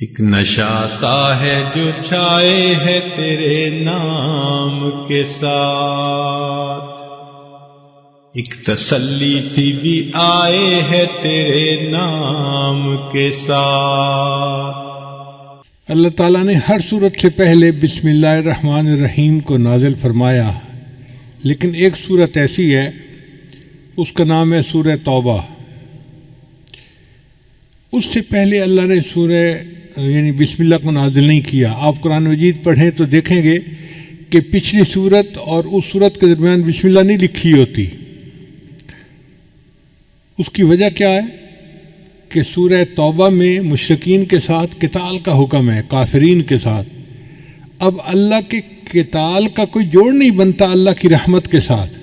ایک نشہ سا ہے جو چھائے ہے تیرے نام کے ساتھ، ایک تسلی سی بھی آئے ہے تیرے نام کے ساتھ۔ اللہ تعالیٰ نے ہر صورت سے پہلے بسم اللہ الرحمن الرحیم کو نازل فرمایا، لیکن ایک صورت ایسی ہے اس کا نام ہے سورہ توبہ۔ اس سے پہلے اللہ نے سورہ یعنی بسم اللہ کو نازل نہیں کیا۔ آپ قرآن مجید پڑھیں تو دیکھیں گے کہ پچھلی صورت اور اس صورت کے درمیان بسم اللہ نہیں لکھی ہوتی۔ اس کی وجہ کیا ہے کہ سورہ توبہ میں مشرکین کے ساتھ قتال کا حکم ہے، کافرین کے ساتھ۔ اب اللہ کے قتال کا کوئی جوڑ نہیں بنتا اللہ کی رحمت کے ساتھ،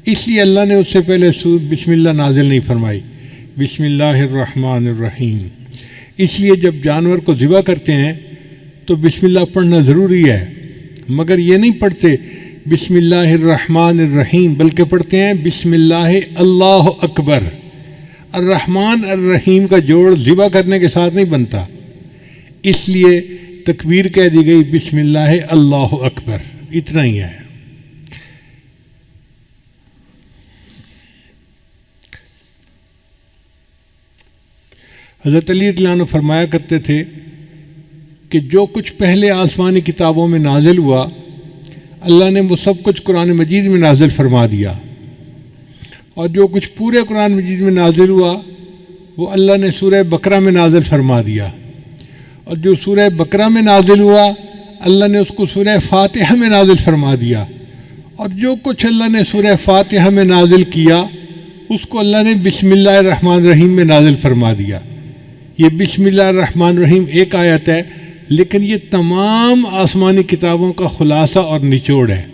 اس لیے اللہ نے اس سے پہلے بسم اللہ نازل نہیں فرمائی، بسم اللہ الرحمن الرحیم۔ اس لیے جب جانور کو ذبح کرتے ہیں تو بسم اللہ پڑھنا ضروری ہے، مگر یہ نہیں پڑھتے بسم اللہ الرحمن الرحیم، بلکہ پڑھتے ہیں بسم اللہ اللہ اکبر۔ الرحمن الرحیم کا جوڑ ذبح کرنے کے ساتھ نہیں بنتا، اس لیے تکبیر کہہ دی گئی بسم اللہ اللہ اکبر، اتنا ہی ہے۔ حضرت علی رضی اللہ عنہ فرمایا کرتے تھے کہ جو کچھ پہلے آسمانی کتابوں میں نازل ہوا اللہ نے وہ سب کچھ قرآن مجید میں نازل فرما دیا، اور جو کچھ پورے قرآن مجید میں نازل ہوا وہ اللہ نے سورہ بقرہ میں نازل فرما دیا، اور جو سورہ بقرہ میں نازل ہوا اللہ نے اس کو سورہ فاتحہ میں نازل فرما دیا، اور جو کچھ اللہ نے سورہ فاتحہ میں نازل کیا اس کو اللہ نے بسم اللہ الرحمن الرحیم میں نازل فرما دیا۔ یہ بسم اللہ الرحمن الرحیم ایک آیت ہے، لیکن یہ تمام آسمانی کتابوں کا خلاصہ اور نچوڑ ہے۔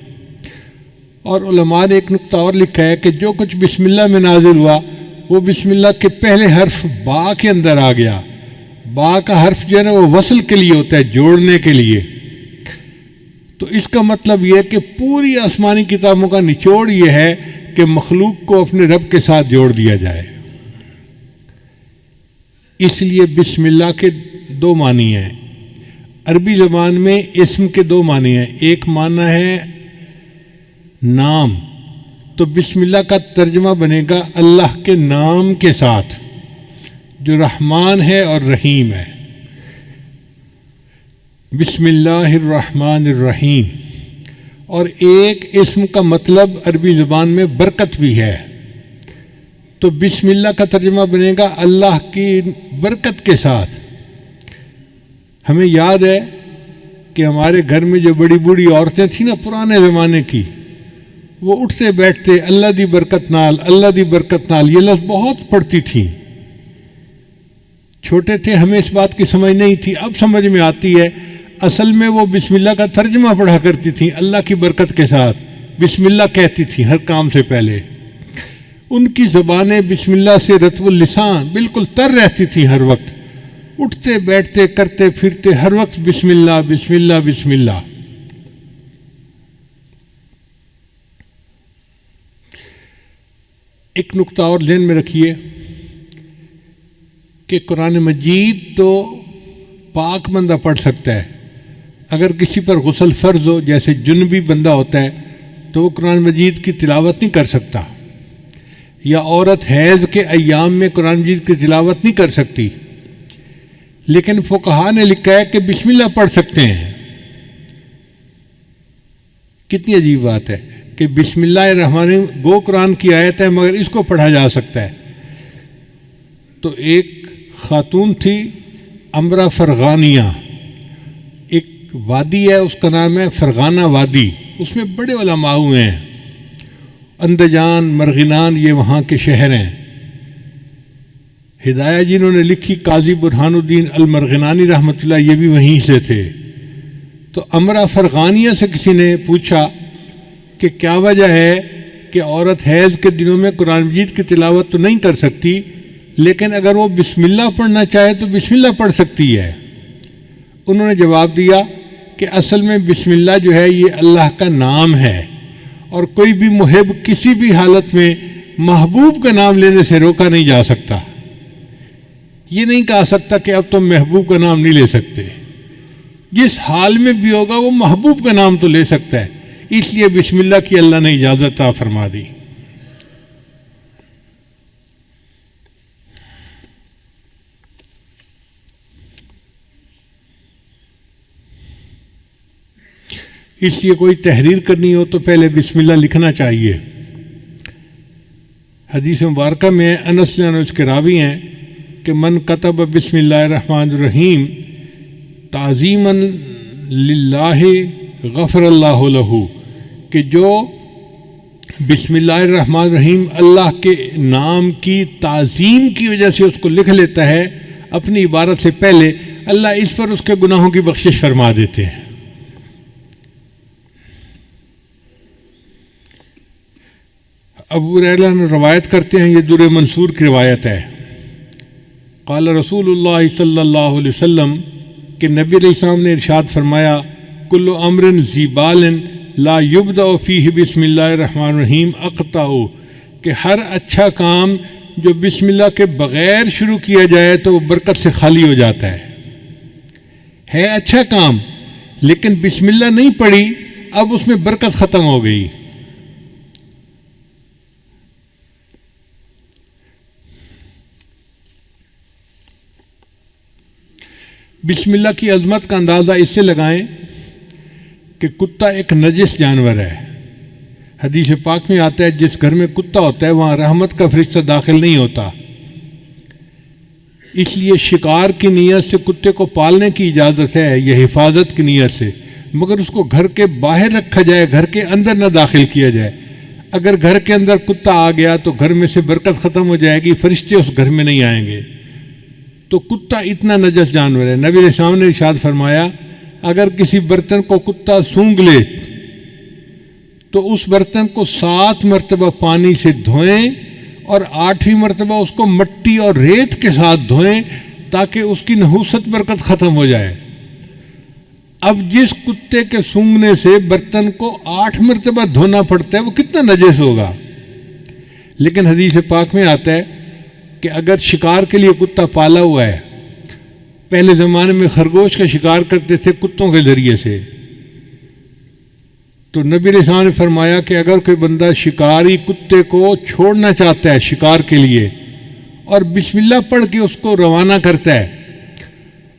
اور علماء نے ایک نقطہ اور لکھا ہے کہ جو کچھ بسم اللہ میں نازل ہوا وہ بسم اللہ کے پہلے حرف با کے اندر آ گیا۔ با کا حرف جو ہے نا وہ وصل کے لیے ہوتا ہے، جوڑنے کے لیے۔ تو اس کا مطلب یہ ہے کہ پوری آسمانی کتابوں کا نچوڑ یہ ہے کہ مخلوق کو اپنے رب کے ساتھ جوڑ دیا جائے۔ اس لیے بسم اللہ کے دو معنی ہیں۔ عربی زبان میں اسم کے دو معنی ہیں، ایک معنی ہے نام، تو بسم اللہ کا ترجمہ بنے گا اللہ کے نام کے ساتھ جو رحمان ہے اور رحیم ہے۔ بسم اللہ الرحمن الرحیم۔ اور ایک اسم کا مطلب عربی زبان میں برکت بھی ہے، تو بسم اللہ کا ترجمہ بنے گا اللہ کی برکت کے ساتھ۔ ہمیں یاد ہے کہ ہمارے گھر میں جو بڑی بوڑھی عورتیں تھیں نا پرانے زمانے کی، وہ اٹھتے بیٹھتے اللہ دی برکت نال، اللہ دی برکت نال، یہ لفظ بہت پڑھتی تھیں۔ چھوٹے تھے ہمیں اس بات کی سمجھ نہیں تھی، اب سمجھ میں آتی ہے۔ اصل میں وہ بسم اللہ کا ترجمہ پڑھا کرتی تھیں، اللہ کی برکت کے ساتھ بسم اللہ کہتی تھیں ہر کام سے پہلے۔ ان کی زبانیں بسم اللہ سے رطب اللسان بالکل تر رہتی تھیں، ہر وقت اٹھتے بیٹھتے کرتے پھرتے ہر وقت بسم اللہ بسم اللہ بسم اللہ۔ ایک نقطہ اور ذہن میں رکھیے کہ قرآن مجید تو پاک بندہ پڑھ سکتا ہے، اگر کسی پر غسل فرض ہو جیسے جنبی بندہ ہوتا ہے تو وہ قرآن مجید کی تلاوت نہیں کر سکتا، یا عورت حیض کے ایام میں قرآن مجید کی تلاوت نہیں کر سکتی، لیکن فقہا نے لکھا ہے کہ بسم اللہ پڑھ سکتے ہیں۔ کتنی عجیب بات ہے کہ بسم اللہ الرحمن الرحیم گو قرآن کی آیت ہے مگر اس کو پڑھا جا سکتا ہے۔ تو ایک خاتون تھی امرا فرغانیہ، ایک وادی ہے اس کا نام ہے فرغانہ وادی، اس میں بڑے علماء ہوئے ہیں، اندجان مرغینان یہ وہاں کے شہر ہیں۔ ہدایہ جنہوں نے لکھی قاضی برہان الدین المرغنانی رحمۃ اللہ، یہ بھی وہیں سے تھے۔ تو امرا فرغانیہ سے کسی نے پوچھا کہ کیا وجہ ہے کہ عورت حیض کے دنوں میں قرآن مجید کی تلاوت تو نہیں کر سکتی، لیکن اگر وہ بسم اللہ پڑھنا چاہے تو بسم اللہ پڑھ سکتی ہے؟ انہوں نے جواب دیا کہ اصل میں بسم اللہ جو ہے یہ اللہ کا نام ہے، اور کوئی بھی محب کسی بھی حالت میں محبوب کا نام لینے سے روکا نہیں جا سکتا۔ یہ نہیں کہا سکتا کہ اب تم محبوب کا نام نہیں لے سکتے. جس حال میں بھی ہوگا وہ محبوب کا نام تو لے سکتا ہے. اس لیے بسم اللہ کی اللہ نے اجازت عطا فرما دی. اس لیے کوئی تحریر کرنی ہو تو پہلے بسم اللہ لکھنا چاہیے. حدیث مبارکہ میں انس اس کے راوی ہیں کہ من کتب بسم اللہ الرحمن الرحیم تعظیما للہ غفر اللہ لہ، کہ جو بسم اللہ الرحمن الرحیم اللہ کے نام کی تعظیم کی وجہ سے اس کو لکھ لیتا ہے اپنی عبارت سے پہلے، اللہ اس پر اس کے گناہوں کی بخشش فرما دیتے ہیں. ابو ہریرہ روایت کرتے ہیں، یہ در منصور کی روایت ہے، قال رسول اللہ صلی اللہ علیہ وسلم کہ نبی علیہ السلام نے ارشاد فرمایا، کل امر ذی بال لا یبدأ فیہ بسم اللہ الرحمن الرحیم اقطع، کہ ہر اچھا کام جو بسم اللہ کے بغیر شروع کیا جائے تو وہ برکت سے خالی ہو جاتا ہے اچھا کام لیکن بسم اللہ نہیں پڑھی، اب اس میں برکت ختم ہو گئی. بسم اللہ کی عظمت کا اندازہ اس سے لگائیں کہ کتا ایک نجس جانور ہے. حدیث پاک میں آتا ہے جس گھر میں کتا ہوتا ہے وہاں رحمت کا فرشتہ داخل نہیں ہوتا. اس لیے شکار کی نیت سے کتے کو پالنے کی اجازت ہے، یہ حفاظت کی نیت سے، مگر اس کو گھر کے باہر رکھا جائے، گھر کے اندر نہ داخل کیا جائے. اگر گھر کے اندر کتا آ گیا تو گھر میں سے برکت ختم ہو جائے گی، فرشتے اس گھر میں نہیں آئیں گے. تو کتا اتنا نجس جانور ہے. نبی علیہ السلام نے ارشاد فرمایا، اگر کسی برتن کو کتا سونگھ لے تو اس برتن کو 7 مرتبہ پانی سے دھوئیں اور 8ویں مرتبہ اس کو مٹی اور ریت کے ساتھ دھوئیں تاکہ اس کی نحوست برکت ختم ہو جائے. اب جس کتے کے سونگھنے سے برتن کو 8 مرتبہ دھونا پڑتا ہے وہ کتنا نجس ہوگا. لیکن حدیث پاک میں آتا ہے کہ اگر شکار کے لیے کتا پالا ہوا ہے، پہلے زمانے میں خرگوش کا شکار کرتے تھے کتوں کے ذریعے سے، تو نبی علیہ السلام نے فرمایا کہ اگر کوئی بندہ شکاری کتے کو چھوڑنا چاہتا ہے شکار کے لیے اور بسم اللہ پڑھ کے اس کو روانہ کرتا ہے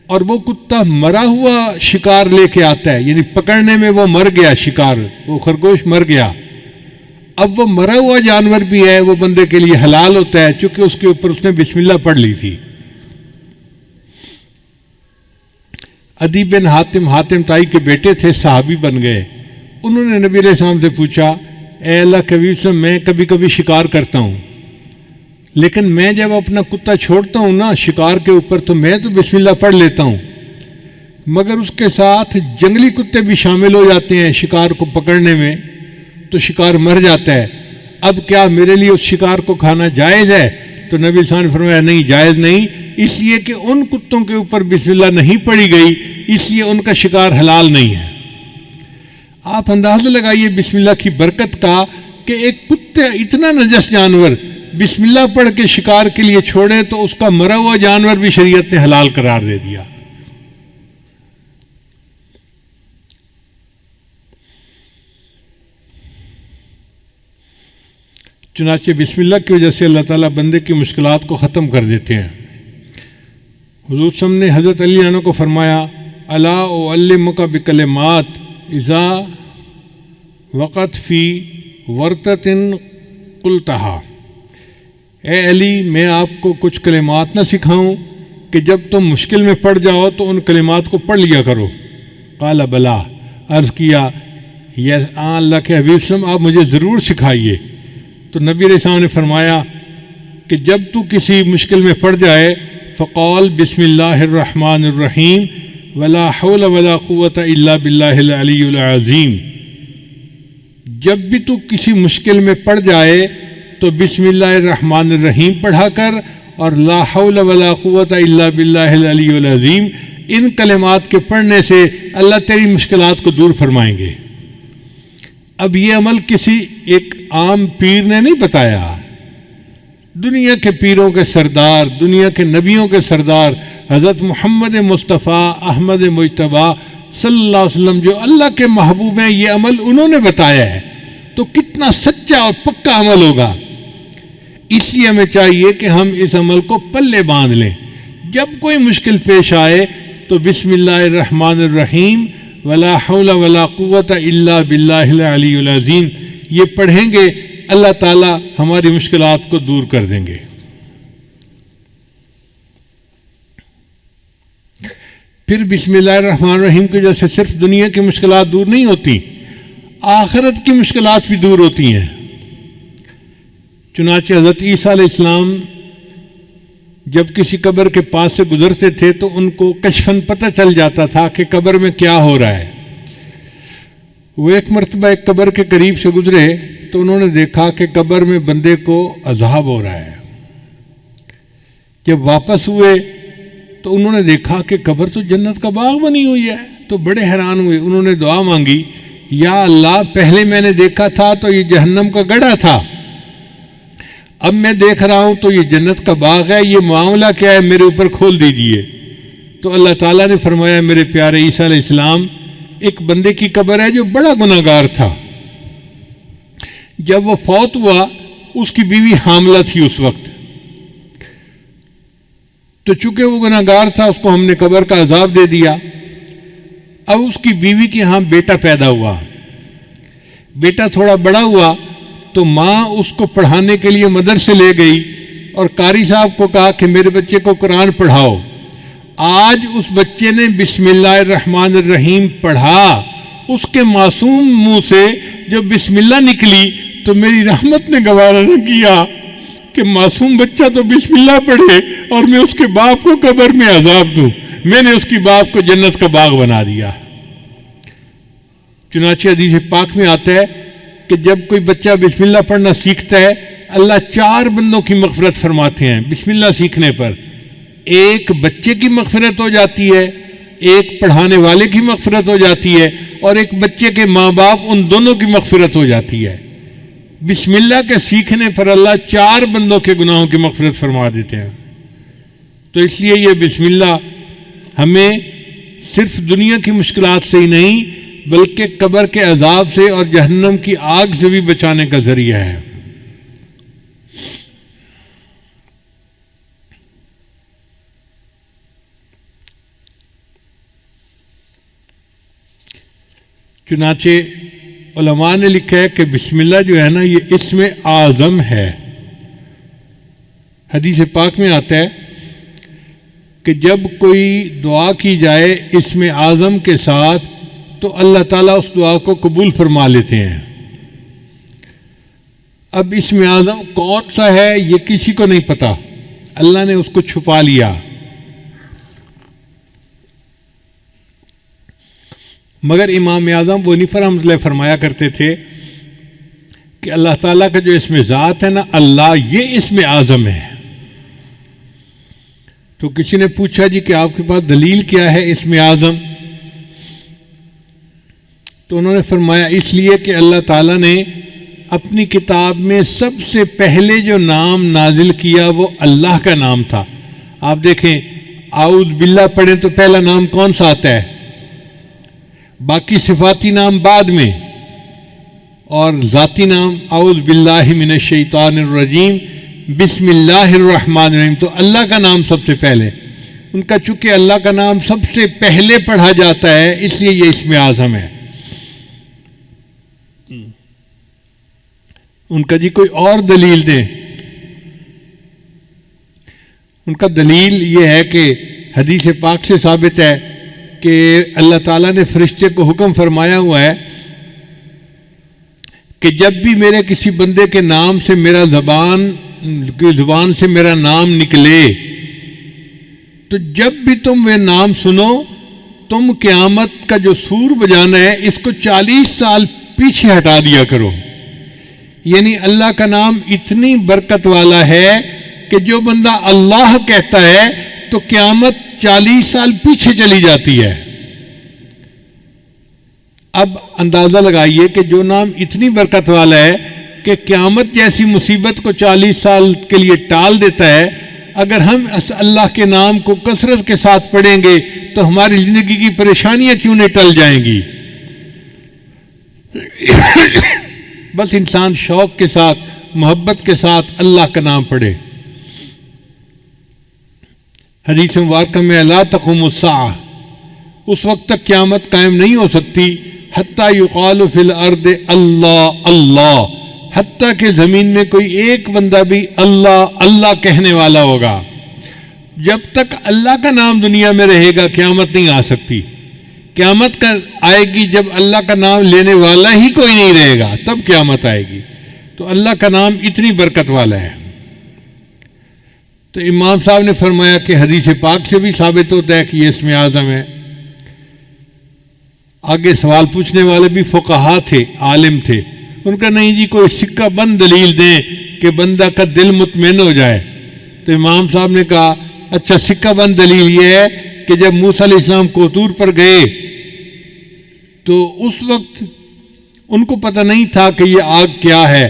اور وہ کتا مرا ہوا شکار لے کے آتا ہے، یعنی پکڑنے میں وہ مر گیا، شکار وہ خرگوش مر گیا، اب وہ مرا ہوا جانور بھی ہے، وہ بندے کے لیے حلال ہوتا ہے چونکہ اس کے اوپر اس نے بسم اللہ پڑھ لی تھی. عدی بن حاتم تائی کے بیٹے تھے، صحابی بن گئے. انہوں نے نبی علیہ السلام سے پوچھا، اے اللہ کے حبیب صاحب، میں کبھی کبھی شکار کرتا ہوں لیکن میں جب اپنا کتا چھوڑتا ہوں نا شکار کے اوپر تو میں تو بسم اللہ پڑھ لیتا ہوں، مگر اس کے ساتھ جنگلی کتے بھی شامل ہو جاتے ہیں شکار کو پکڑنے میں تو شکار مر جاتا ہے. اب کیا میرے لیے اس شکار کو کھانا جائز ہے؟ تو نبی صلی اللہ علیہ وسلم نے فرمایا نہیں، جائز نہیں، اس لیے کہ ان کتوں کے اوپر بسم اللہ نہیں پڑھی گئی، اس لیے ان کا شکار حلال نہیں ہے. آپ اندازہ لگائیے بسم اللہ کی برکت کا کہ ایک کتے اتنا نجس جانور بسم اللہ پڑھ کے شکار کے لیے چھوڑے تو اس کا مرا ہوا جانور بھی شریعت نے حلال قرار دے دیا. چنانچہ بسم اللہ کی وجہ سے اللہ تعالیٰ بندے کی مشکلات کو ختم کر دیتے ہیں. حضور صلی اللہ علیہ وسلم نے حضرت علی عنہ کو فرمایا، الا اعلمک بکلمات اذا وقت فی ورطۃ قلتہا، اے علی میں آپ کو کچھ کلمات نہ سکھاؤں کہ جب تم مشکل میں پڑ جاؤ تو ان کلمات کو پڑھ لیا کرو. قال بلا، عرض کیا یس اللہ کے حبیب صلی اللہ علیہ وسلم آپ مجھے ضرور سکھائیے. تو نبی علیہ السلام نے فرمایا کہ جب تو کسی مشکل میں پڑ جائے فقال بسم اللہ الرحمن الرحیم ولا حول ولا قوت الا باللہ العلی العظیم. جب بھی تو کسی مشکل میں پڑ جائے تو بسم اللہ الرحمن الرحیم پڑھا کر اور لا حول ولا قوت الا باللہ العلی العظیم، ان کلمات کے پڑھنے سے اللہ تیری مشکلات کو دور فرمائیں گے. اب یہ عمل کسی ایک عام پیر نے نہیں بتایا، دنیا کے پیروں کے سردار، دنیا کے نبیوں کے سردار حضرت محمد مصطفیٰ احمد مجتبیٰ صلی اللہ علیہ وسلم جو اللہ کے محبوب ہیں، یہ عمل انہوں نے بتایا ہے، تو کتنا سچا اور پکا عمل ہوگا۔ اس لیے ہمیں چاہیے کہ ہم اس عمل کو پلے باندھ لیں۔ جب کوئی مشکل پیش آئے تو بسم اللہ الرحمن الرحیم ولا حول ولا قوت الا باللہ العلی العظیم یہ پڑھیں گے، اللہ تعالیٰ ہماری مشکلات کو دور کر دیں گے۔ پھر بسم اللہ الرحمن الرحیم کی وجہ سے صرف دنیا کی مشکلات دور نہیں ہوتی، آخرت کی مشکلات بھی دور ہوتی ہیں۔ چنانچہ حضرت عیسیٰ علیہ السلام جب کسی قبر کے پاس سے گزرتے تھے تو ان کو کشفاً پتہ چل جاتا تھا کہ قبر میں کیا ہو رہا ہے۔ وہ ایک مرتبہ ایک قبر کے قریب سے گزرے تو انہوں نے دیکھا کہ قبر میں بندے کو عذاب ہو رہا ہے۔ جب واپس ہوئے تو انہوں نے دیکھا کہ قبر تو جنت کا باغ بنی ہوئی ہے، تو بڑے حیران ہوئے۔ انہوں نے دعا مانگی، یا اللہ پہلے میں نے دیکھا تھا تو یہ جہنم کا گڑھا تھا، اب میں دیکھ رہا ہوں تو یہ جنت کا باغ ہے، یہ معاملہ کیا ہے، میرے اوپر کھول دیجئے۔ تو اللہ تعالیٰ نے فرمایا، میرے پیارے عیسیٰ علیہ السلام، ایک بندے کی قبر ہے جو بڑا گناہ گار تھا، جب وہ فوت ہوا اس کی بیوی حاملہ تھی اس وقت، تو چونکہ وہ گناہ گار تھا اس کو ہم نے قبر کا عذاب دے دیا۔ اب اس کی بیوی کے ہاں بیٹا پیدا ہوا، بیٹا تھوڑا بڑا ہوا تو ماں اس کو پڑھانے کے لیے مدرسے لے گئی اور قاری صاحب کو کہا کہ میرے بچے کو قرآن پڑھاؤ۔ آج اس بچے نے بسم اللہ الرحمن الرحیم پڑھا، اس کے معصوم منہ سے جب بسم اللہ نکلی تو میری رحمت نے گوارا نہ کیا کہ معصوم بچہ تو بسم اللہ پڑھے اور میں اس کے باپ کو قبر میں عذاب دوں۔ میں نے اس کی باپ کو جنت کا باغ بنا دیا۔ چنانچہ حدیث پاک میں آتا ہے کہ جب کوئی بچہ بسم اللہ پڑھنا سیکھتا ہے، اللہ 4 بندوں کی مغفرت فرماتے ہیں بسم اللہ سیکھنے پر۔ ایک بچے کی مغفرت ہو جاتی ہے، ایک پڑھانے والے کی مغفرت ہو جاتی ہے، اور ایک بچے کے ماں باپ ان دونوں کی مغفرت ہو جاتی ہے۔ بسم اللہ کے سیکھنے پر اللہ 4 بندوں کے گناہوں کی مغفرت فرما دیتے ہیں۔ تو اس لیے یہ بسم اللہ ہمیں صرف دنیا کی مشکلات سے ہی نہیں بلکہ قبر کے عذاب سے اور جہنم کی آگ سے بھی بچانے کا ذریعہ ہے۔ چنانچہ علماء نے لکھا ہے کہ بسم اللہ جو ہے نا یہ اسم اعظم ہے۔ حدیث پاک میں آتا ہے کہ جب کوئی دعا کی جائے اسم اعظم کے ساتھ تو اللہ تعالیٰ اس دعا کو قبول فرما لیتے ہیں۔ اب اسم اعظم کون سا ہے یہ کسی کو نہیں پتا، اللہ نے اس کو چھپا لیا۔ مگر امام اعظم حنیفہ رحمۃ اللہ فرمایا کرتے تھے کہ اللہ تعالیٰ کا جو اسم ذات ہے نا اللہ، یہ اسم اعظم ہے۔ تو کسی نے پوچھا جی کہ آپ کے پاس دلیل کیا ہے اسم اعظم؟ تو انہوں نے فرمایا اس لیے کہ اللہ تعالیٰ نے اپنی کتاب میں سب سے پہلے جو نام نازل کیا وہ اللہ کا نام تھا۔ آپ دیکھیں اعوذ باللہ پڑھیں تو پہلا نام کون سا آتا ہے؟ باقی صفاتی نام بعد میں، اور ذاتی نام اعوذ باللہ من الشیطان الرجیم بسم اللہ الرحمن الرحیم، تو اللہ کا نام سب سے پہلے۔ ان کا چونکہ اللہ کا نام سب سے پہلے پڑھا جاتا ہے اس لیے یہ اسم اعظم ہے۔ ان کا جی کوئی اور دلیل دیں؟ ان کا دلیل یہ ہے کہ حدیث پاک سے ثابت ہے کہ اللہ تعالیٰ نے فرشتے کو حکم فرمایا ہوا ہے کہ جب بھی میرے کسی بندے کے نام سے میرا زبان سے میرا نام نکلے تو جب بھی تم وہ نام سنو تم قیامت کا جو سور بجانا ہے اس کو 40 سال پیچھے ہٹا دیا کرو۔ یعنی اللہ کا نام اتنی برکت والا ہے کہ جو بندہ اللہ کہتا ہے تو قیامت 40 سال پیچھے چلی جاتی ہے۔ اب اندازہ لگائیے کہ جو نام اتنی برکت والا ہے کہ قیامت جیسی مصیبت کو 40 سال کے لیے ٹال دیتا ہے، اگر ہم اللہ کے نام کو کثرت کے ساتھ پڑھیں گے تو ہماری زندگی کی پریشانیاں کیوں نہیں ٹل جائیں گی؟ بس انسان شوق کے ساتھ، محبت کے ساتھ اللہ کا نام پڑھے۔ حدیث مبارکہ میں لا تقوم الساعہ، اس وقت تک قیامت قائم نہیں ہو سکتی حتیٰ یقال فی الارض اللہ اللہ، حتیٰ کہ زمین میں کوئی ایک بندہ بھی اللہ اللہ کہنے والا ہوگا۔ جب تک اللہ کا نام دنیا میں رہے گا قیامت نہیں آ سکتی۔ قیامت کا آئے گی جب اللہ کا نام لینے والا ہی کوئی نہیں رہے گا، تب قیامت آئے گی۔ تو اللہ کا نام اتنی برکت والا ہے۔ تو امام صاحب نے فرمایا کہ حدیث پاک سے بھی ثابت ہوتا ہے کہ یہ اسم اعظم ہے۔ آگے سوال پوچھنے والے بھی فقہا تھے، عالم تھے، ان کا نہیں جی کوئی سکہ بند دلیل دیں کہ بندہ کا دل مطمئن ہو جائے۔ تو امام صاحب نے کہا اچھا سکہ بند دلیل یہ ہے کہ جب موسیٰ علیہ السلام کوطور پر گئے تو اس وقت ان کو پتہ نہیں تھا کہ یہ آگ کیا ہے،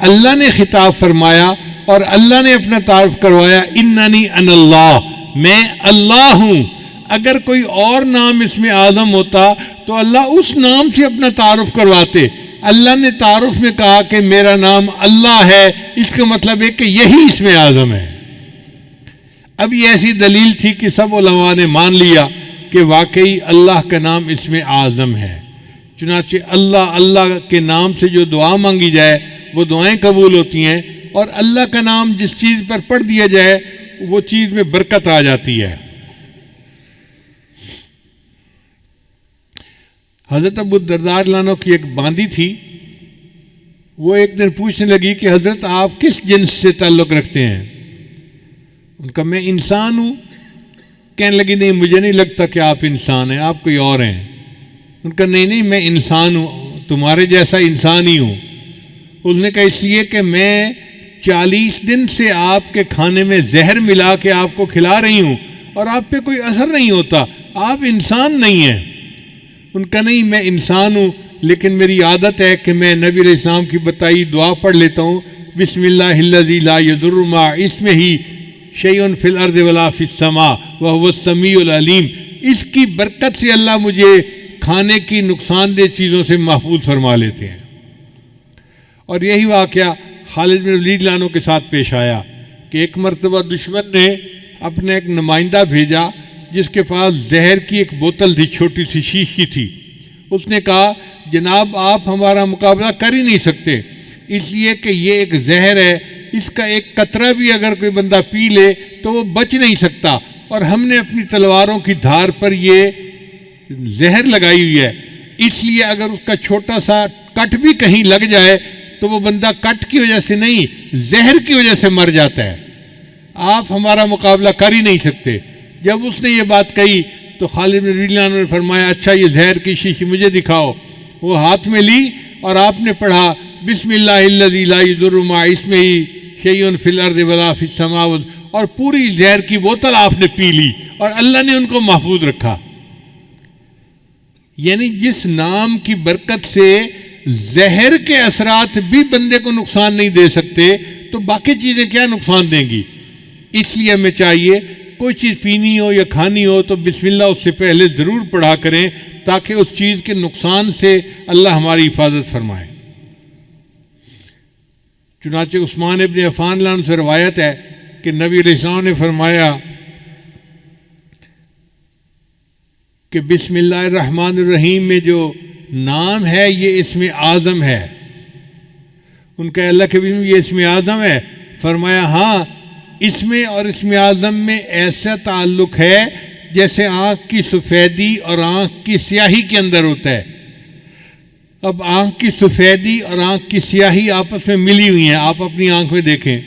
اللہ نے خطاب فرمایا اور اللہ نے اپنا تعارف کروایا، اننی انا اللہ، میں اللہ ہوں۔ اگر کوئی اور نام اس میں اعظم ہوتا تو اللہ اس نام سے اپنا تعارف کرواتے۔ اللہ نے تعارف میں کہا کہ میرا نام اللہ ہے، اس کا مطلب ہے کہ یہی اس میں اعظم ہے۔ اب یہ ایسی دلیل تھی کہ سب علماء نے مان لیا کہ واقعی اللہ کا نام اس میں اعظم ہے۔ چنانچہ اللہ اللہ کے نام سے جو دعا مانگی جائے وہ دعائیں قبول ہوتی ہیں، اور اللہ کا نام جس چیز پر پڑھ دیا جائے وہ چیز میں برکت آ جاتی ہے۔ حضرت ابو الدرداء رضی اللہ عنہ کی ایک باندی تھی، وہ ایک دن پوچھنے لگی کہ حضرت آپ کس جنس سے تعلق رکھتے ہیں؟ ان کا میں انسان ہوں۔ کہنے لگی نہیں مجھے نہیں لگتا کہ آپ انسان ہیں، آپ کوئی اور ہیں۔ ان کا نہیں میں انسان ہوں، تمہارے جیسا انسان ہی ہوں۔ اس نے کہا اس لیے کہ میں 40 دن سے آپ کے کھانے میں زہر ملا کے آپ کو کھلا رہی ہوں اور آپ پہ کوئی اثر نہیں ہوتا، آپ انسان نہیں ہیں۔ ان کا نہیں میں انسان ہوں، لیکن میری عادت ہے کہ میں نبی علیہ السلام کی بتائی دعا پڑھ لیتا ہوں، بسم اللہ الذی لا یضر مع اسمہ شیء فی الارض ولا فی السماء وہو السمیع العلیم۔ اس کی برکت سے اللہ مجھے کھانے کی نقصان دہ چیزوں سے محفوظ فرما لیتے ہیں۔ اور یہی واقعہ خالد بن ولید رضی اللہ عنہ کے ساتھ پیش آیا کہ ایک مرتبہ دشمن نے اپنا ایک نمائندہ بھیجا جس کے پاس زہر کی ایک بوتل تھی، چھوٹی سی شیش کی تھی۔ اس نے کہا جناب آپ ہمارا مقابلہ کر ہی نہیں سکتے، اس لیے کہ یہ ایک زہر ہے، اس کا ایک قطرہ بھی اگر کوئی بندہ پی لے تو وہ بچ نہیں سکتا، اور ہم نے اپنی تلواروں کی دھار پر یہ زہر لگائی ہوئی ہے، اس لیے اگر اس کا چھوٹا سا کٹ بھی کہیں لگ جائے تو وہ بندہ کٹ کی وجہ سے نہیں زہر کی وجہ سے مر جاتا ہے، آپ ہمارا مقابلہ کر ہی نہیں سکتے۔ جب اس نے یہ بات کہی تو خالد بن ولید نے فرمایا اچھا یہ زہر کی شیشی مجھے دکھاؤ۔ وہ ہاتھ میں لی اور آپ نے پڑھا بسم اللہ الذی لا یضر مع اسمہ شیء فی الارض ولا فی السماء، اور پوری زہر کی بوتل آپ نے پی لی اور اللہ نے ان کو محفوظ رکھا۔ یعنی جس نام کی برکت سے زہر کے اثرات بھی بندے کو نقصان نہیں دے سکتے تو باقی چیزیں کیا نقصان دیں گی؟ اس لیے ہمیں چاہیے کوئی چیز پینی ہو یا کھانی ہو تو بسم اللہ اس سے پہلے ضرور پڑھا کریں تاکہ اس چیز کے نقصان سے اللہ ہماری حفاظت فرمائے۔ چنانچہ عثمان ابن عفان رضی اللہ عنہ سے روایت ہے کہ نبی علیہ السلام نے فرمایا کہ بسم اللہ الرحمن الرحیم میں جو نام ہے یہ اسم اعظم ہے۔ ان کا اللہ کے بسم یہ اسم اعظم ہے؟ فرمایا ہاں، اس میں اور اسم اعظم میں ایسا تعلق ہے جیسے آنکھ کی سفیدی اور آنکھ کی سیاہی کے اندر ہوتا ہے۔ اب آنکھ کی سفیدی اور آنکھ کی سیاہی آپس میں ملی ہوئی ہیں، آپ اپنی آنکھ میں دیکھیں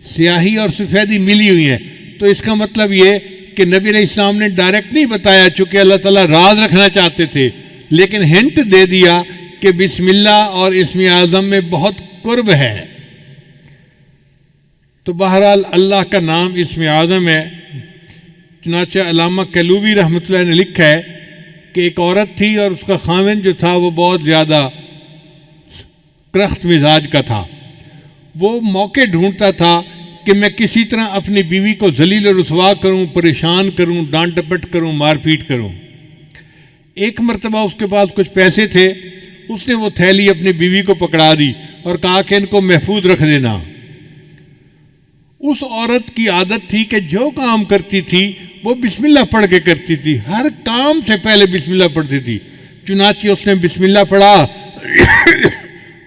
سیاہی اور سفیدی ملی ہوئی ہیں، تو اس کا مطلب یہ کہ نبی علیہ السلام نے ڈائریکٹ نہیں بتایا چونکہ اللہ تعالیٰ راز رکھنا چاہتے تھے، لیکن ہنٹ دے دیا کہ بسم اللہ اور اسم اعظم میں بہت قرب ہے۔ تو بہرحال اللہ کا نام اسم اعظم ہے۔ چنانچہ علامہ کلوبی رحمۃ اللہ نے لکھا ہے کہ ایک عورت تھی اور اس کا خاوند جو تھا وہ بہت زیادہ رخت مزاج کا تھا. وہ موقع ڈھونڈتا تھا کہ میں کسی طرح اپنی بیوی کو ذلیل و رسوا کروں، پریشان کروں، ڈانٹ ڈپٹ کروں، مار پیٹ کروں. ایک مرتبہ اس کے پاس کچھ پیسے تھے. اس نے وہ تھیلی اپنی بیوی کو پکڑا دی اور کہا کہ ان کو محفوظ رکھ دینا. اس عورت کی عادت تھی کہ جو کام کرتی تھی وہ بسم اللہ پڑھ کے کرتی تھی. ہر کام سے پہلے بسم اللہ پڑھتی تھی. چنانچہ اس نے بسم اللہ پڑھا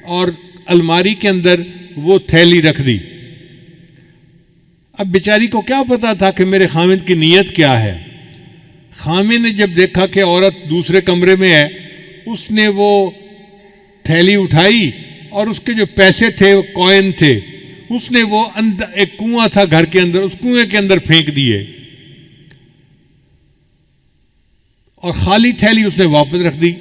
اور الماری کے اندر وہ تھیلی رکھ دی. اب بیچاری کو کیا پتا تھا کہ میرے خامد کی نیت کیا ہے. خامد نے جب دیکھا کہ عورت دوسرے کمرے میں ہے، اس نے وہ تھیلی اٹھائی اور اس کے جو پیسے تھے، وہ کوئن تھے، اس نے وہ اندر ایک کنواں تھا گھر کے اندر، اس کنویں کے اندر پھینک دیے اور خالی تھیلی اس نے واپس رکھ دی.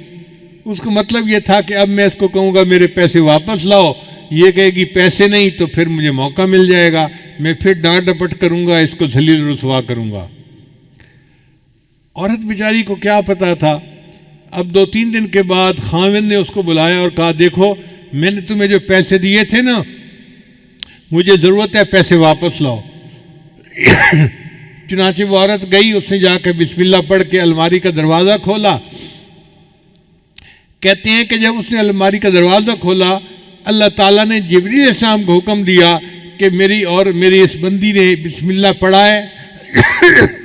اس کا مطلب یہ تھا کہ اب میں اس کو کہوں گا میرے پیسے واپس لاؤ، یہ کہے گی پیسے نہیں تو پھر مجھے موقع مل جائے گا، میں پھر ڈانٹ ڈپٹ کروں گا، اس کو ذلیل رسوا کروں گا. عورت بیچاری کو کیا پتا تھا. اب 2-3 دن کے بعد خاوند نے اس کو بلایا اور کہا دیکھو میں نے تمہیں جو پیسے دیے تھے نا، مجھے ضرورت ہے، پیسے واپس لاؤ. چنانچہ وہ عورت گئی، اس نے جا کے بسم اللہ پڑھ کے الماری کا دروازہ کھولا. کہتے ہیں کہ جب اس نے الماری کا دروازہ کھولا، اللہ تعالیٰ نے جبریل علیہ السلام کو حکم دیا کہ میری اس بندی نے بسم اللہ پڑھا ہے،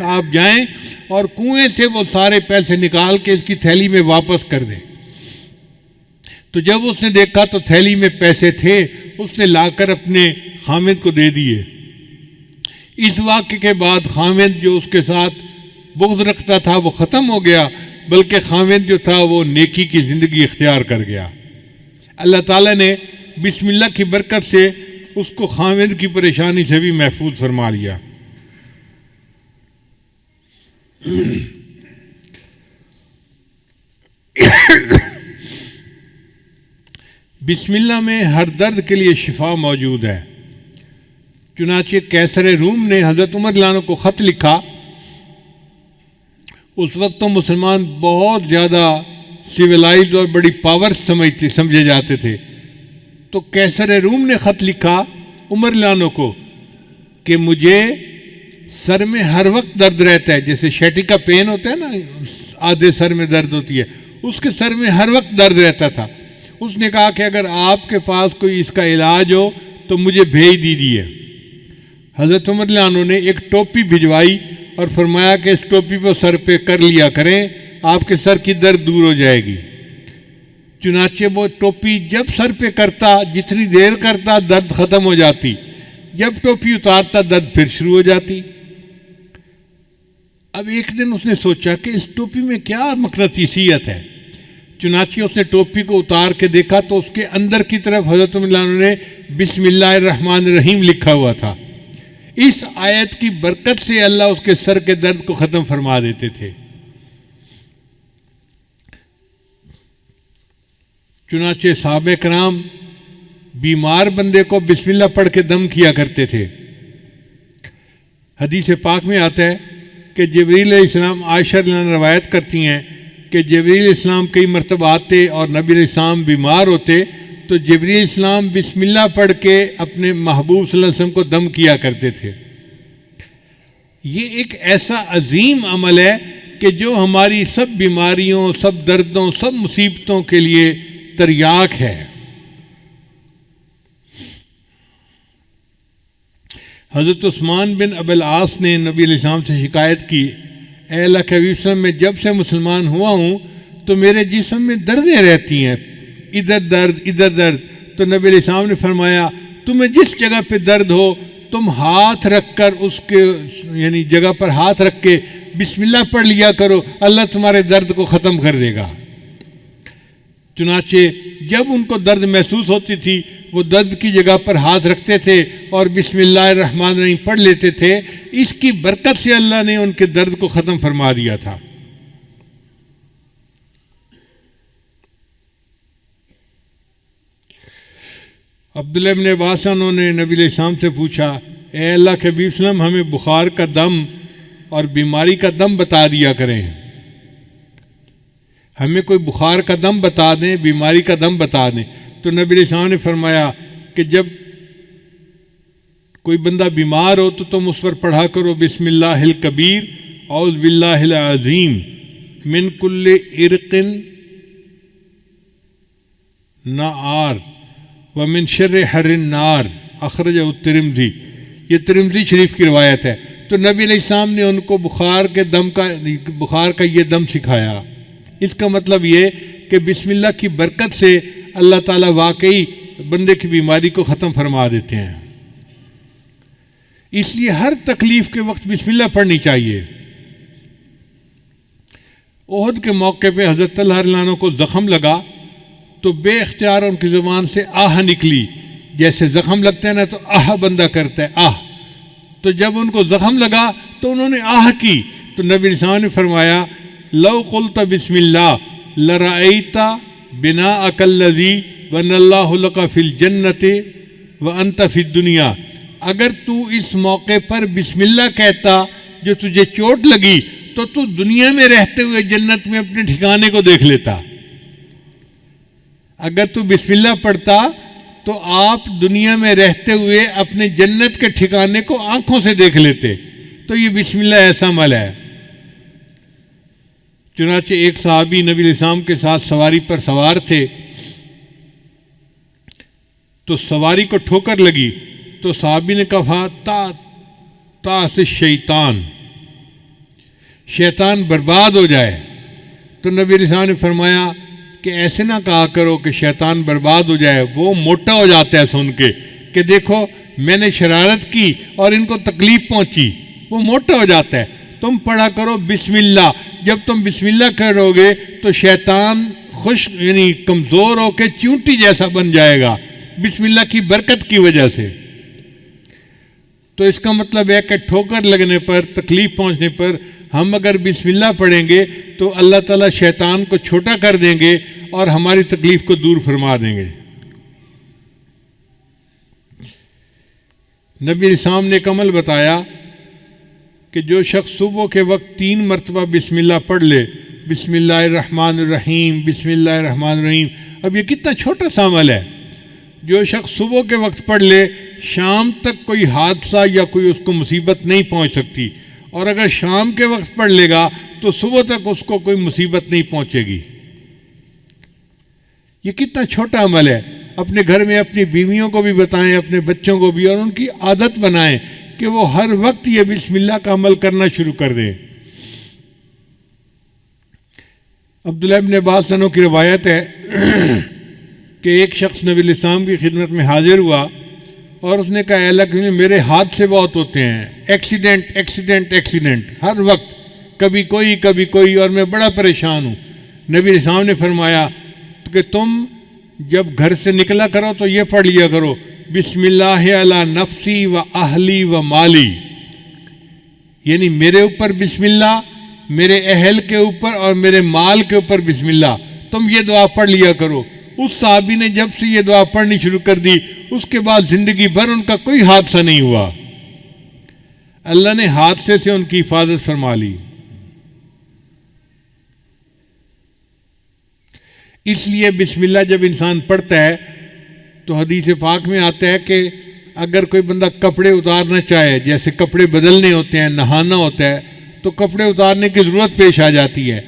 آپ جائیں اور کنویں سے وہ سارے پیسے نکال کے اس کی تھیلی میں واپس کر دیں. تو جب اس نے دیکھا تو تھیلی میں پیسے تھے، اس نے لا کر اپنے خامد کو دے دیے. اس واقعے کے بعد خامد جو اس کے ساتھ بغض رکھتا تھا وہ ختم ہو گیا، بلکہ خامد جو تھا وہ نیکی کی زندگی اختیار کر گیا. اللہ تعالیٰ نے بسم اللہ کی برکت سے اس کو خامد کی پریشانی سے بھی محفوظ فرما لیا. بسم اللہ میں ہر درد کے لیے شفا موجود ہے. چنانچہ قیصر روم نے حضرت عمر رضی اللہ عنہ کو خط لکھا. اس وقت تو مسلمان بہت زیادہ سویلائزڈ اور بڑی پاور سمجھے جاتے تھے. تو قیصر روم نے خط لکھا عمر رضی اللہ عنہ کو کہ مجھے سر میں ہر وقت درد رہتا ہے، جیسے شیٹی کا پین ہوتا ہے نا، آدھے سر میں درد ہوتی ہے، اس کے سر میں ہر وقت درد رہتا تھا. اس نے کہا کہ اگر آپ کے پاس کوئی اس کا علاج ہو تو مجھے بھیج دیجیے. حضرت عمر رضی اللہ عنہ نے ایک ٹوپی بھجوائی اور فرمایا کہ اس ٹوپی کو سر پہ کر لیا کریں، آپ کے سر کی درد دور ہو جائے گی. چنانچہ وہ ٹوپی جب سر پہ کرتا، جتنی دیر کرتا درد ختم ہو جاتی، جب ٹوپی اتارتا درد پھر شروع ہو جاتی. اب ایک دن اس نے سوچا کہ اس ٹوپی میں کیا مقناطیسیت ہے. چنانچہ اس نے ٹوپی کو اتار کے دیکھا تو اس کے اندر کی طرف حضرت عمر رضی اللہ عنہ نے بسم اللہ الرحمن الرحیم لکھا ہوا تھا. اس آیت کی برکت سے اللہ اس کے سر کے درد کو ختم فرما دیتے تھے. چنانچہ صحابہ کرام بیمار بندے کو بسم اللہ پڑھ کے دم کیا کرتے تھے. حدیث پاک میں آتا ہے کہ جبریل علیہ السلام، عائشہ رضی اللہ عنہا روایت کرتی ہیں کہ جبریل علیہ السلام کئی مرتبہ آتے اور نبی علیہ السلام بیمار ہوتے تو جبریل علیہ السلام بسم اللہ پڑھ کے اپنے محبوب صلی اللہ علیہ وسلم کو دم کیا کرتے تھے. یہ ایک ایسا عظیم عمل ہے کہ جو ہماری سب بیماریوں، سب دردوں، سب مصیبتوں کے لیے تریاک ہے. حضرت عثمان بن ابی العاص نے نبی علیہ السلام سے شکایت کی، اے اللہ کے حبیب صلی اللہ علیہ وسلم، میں جب سے مسلمان ہوا ہوں تو میرے جسم میں دردیں رہتی ہیں، ادھر درد ادھر درد. تو نبی علیہ السلام نے فرمایا تمہیں جس جگہ پہ درد ہو تم ہاتھ رکھ کر اس کے یعنی جگہ پر ہاتھ رکھ کے بسم اللہ پڑھ لیا کرو، اللہ تمہارے درد کو ختم کر دے گا. چنانچہ جب ان کو درد محسوس ہوتی تھی وہ درد کی جگہ پر ہاتھ رکھتے تھے اور بسم اللہ الرحمن الرحیم پڑھ لیتے تھے. اس کی برکت سے اللہ نے ان کے درد کو ختم فرما دیا تھا. عبداللہ بن عباس انہوں نے نبی علیہ السلام سے پوچھا، اے اللہ کے حبیب صلی اللہ علیہ وسلم، ہمیں بخار کا دم اور بیماری کا دم بتا دیا کریں، ہمیں کوئی بخار کا دم بتا دیں، بیماری کا دم بتا دیں. تو نبی علیہ السلام نے فرمایا کہ جب کوئی بندہ بیمار ہو تو تم اس پر پڑھا کرو بسم اللہ الکبیر اعوذ باللہ العظیم من کل عرق نار ومن شر حر النار اخرجہ الترمذی. یہ ترمذی شریف کی روایت ہے. تو نبی علیہ السلام نے ان کو بخار کا یہ دم سکھایا. اس کا مطلب یہ کہ بسم اللہ کی برکت سے اللہ تعالیٰ واقعی بندے کی بیماری کو ختم فرما دیتے ہیں. اس لیے ہر تکلیف کے وقت بسم اللہ پڑھنی چاہیے. احد کے موقع پہ حضرت طلحہ رضی اللہ عنہ کو زخم لگا تو بے اختیار ان کی زبان سے آہ نکلی. جیسے زخم لگتا ہے نا تو آہ بندہ کرتا ہے آہ. تو جب ان کو زخم لگا تو انہوں نے آہ کی تو نبی علیہ السلام نے فرمایا لو قلت بسم اللہ لرأیت بناءک الذی بنى اللہ لک فی الجنۃ وانت فی الدنیا. اگر تو اس موقع پر بسم اللہ کہتا جو تجھے چوٹ لگی تو دنیا میں رہتے ہوئے جنت میں اپنے ٹھکانے کو دیکھ لیتا. اگر تو بسم اللہ پڑھتا تو آپ دنیا میں رہتے ہوئے اپنے جنت کے ٹھکانے کو آنکھوں سے دیکھ لیتے. تو یہ بسم اللہ ایسا عمل ہے. چنانچہ ایک صحابی نبی علیہ السلام کے ساتھ سواری پر سوار تھے تو سواری کو ٹھوکر لگی تو صحابی نے کہا تا سے شیطان برباد ہو جائے. تو نبی علیہ السلام نے فرمایا کہ ایسے نہ کہا کرو کہ شیطان برباد ہو جائے. وہ موٹا ہو جاتا ہے سن کے کہ دیکھو میں نے شرارت کی اور ان کو تکلیف پہنچی. وہ موٹا ہو جاتا ہے. تم پڑھا کرو بسم اللہ. جب تم بسم اللہ کرو گے تو شیطان خوش یعنی کمزور ہو کے چونٹی جیسا بن جائے گا بسم اللہ کی برکت کی وجہ سے. تو اس کا مطلب ہے کہ ٹھوکر لگنے پر تکلیف پہنچنے پر ہم اگر بسم اللہ پڑھیں گے تو اللہ تعالیٰ شیطان کو چھوٹا کر دیں گے اور ہماری تکلیف کو دور فرما دیں گے. نبی السلام نے ایک عمل بتایا کہ جو شخص صبح کے وقت 3 مرتبہ بسم اللہ پڑھ لے بسم اللہ الرحمن الرحیم بسم اللہ الرحمن الرحیم. اب یہ کتنا چھوٹا سا عمل ہے. جو شخص صبح کے وقت پڑھ لے شام تک کوئی حادثہ یا کوئی اس کو مصیبت نہیں پہنچ سکتی. اور اگر شام کے وقت پڑھ لے گا تو صبح تک اس کو کوئی مصیبت نہیں پہنچے گی. یہ کتنا چھوٹا عمل ہے. اپنے گھر میں اپنی بیویوں کو بھی بتائیں اپنے بچوں کو بھی اور ان کی عادت بنائیں کہ وہ ہر وقت یہ بسم اللہ کا عمل کرنا شروع کر دیں. عبداللہ ابن عباس عنہ کی روایت ہے کہ ایک شخص نبی علیہ السلام کی خدمت میں حاضر ہوا اور اس نے کہا اے اللہ کے میرے حادثے بہت ہوتے ہیں ایکسیڈنٹ ہر وقت کبھی کوئی اور میں بڑا پریشان ہوں. نبی علیہ السلام نے فرمایا کہ تم جب گھر سے نکلا کرو تو یہ پڑھ لیا کرو بسم اللہ علی نفسی و اہلی و مالی. یعنی میرے اوپر بسم اللہ میرے اہل کے اوپر اور میرے مال کے اوپر بسم اللہ. تم یہ دعا پڑھ لیا کرو. اس صحابی نے جب سے یہ دعا پڑھنی شروع کر دی اس کے بعد زندگی بھر ان کا کوئی حادثہ نہیں ہوا. اللہ نے حادثے سے ان کی حفاظت فرما لی. اس لیے بسم اللہ جب انسان پڑھتا ہے تو حدیث پاک میں آتا ہے کہ اگر کوئی بندہ کپڑے اتارنا چاہے جیسے کپڑے بدلنے ہوتے ہیں نہانا ہوتا ہے تو کپڑے اتارنے کی ضرورت پیش آ جاتی ہے.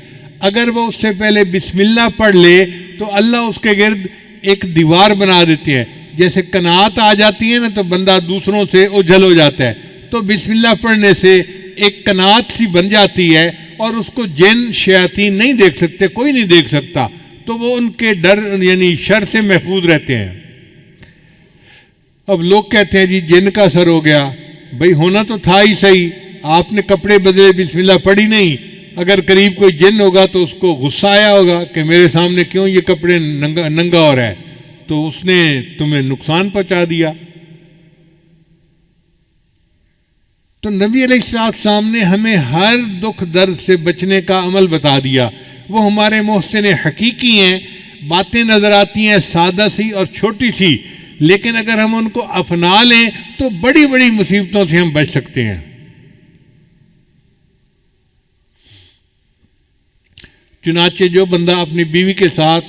اگر وہ اس سے پہلے بسم اللہ پڑھ لے تو اللہ اس کے گرد ایک دیوار بنا دیتے ہیں. جیسے قناعت آ جاتی ہے نا تو بندہ دوسروں سے اوجھل ہو جاتا ہے. تو بسم اللہ پڑھنے سے ایک قناعت سی بن جاتی ہے اور اس کو جن شیاطین نہیں دیکھ سکتے کوئی نہیں دیکھ سکتا. تو وہ ان کے ڈر یعنی شر سے محفوظ رہتے ہیں. اب لوگ کہتے ہیں جی جن کا اثر ہو گیا. بھئی ہونا تو تھا ہی صحیح. آپ نے کپڑے بدلے بسم اللہ پڑھی نہیں. اگر قریب کوئی جن ہوگا تو اس کو غصہ آیا ہوگا کہ میرے سامنے کیوں یہ کپڑے ننگا ہو رہا ہے تو اس نے تمہیں نقصان پہنچا دیا. تو نبی علیہ السلام نے ہمیں ہر دکھ درد سے بچنے کا عمل بتا دیا. وہ ہمارے محسن حقیقی ہیں. باتیں نظر آتی ہیں سادہ سی اور چھوٹی سی لیکن اگر ہم ان کو اپنا لیں تو بڑی بڑی مصیبتوں سے ہم بچ سکتے ہیں. چنانچہ جو بندہ اپنی بیوی کے ساتھ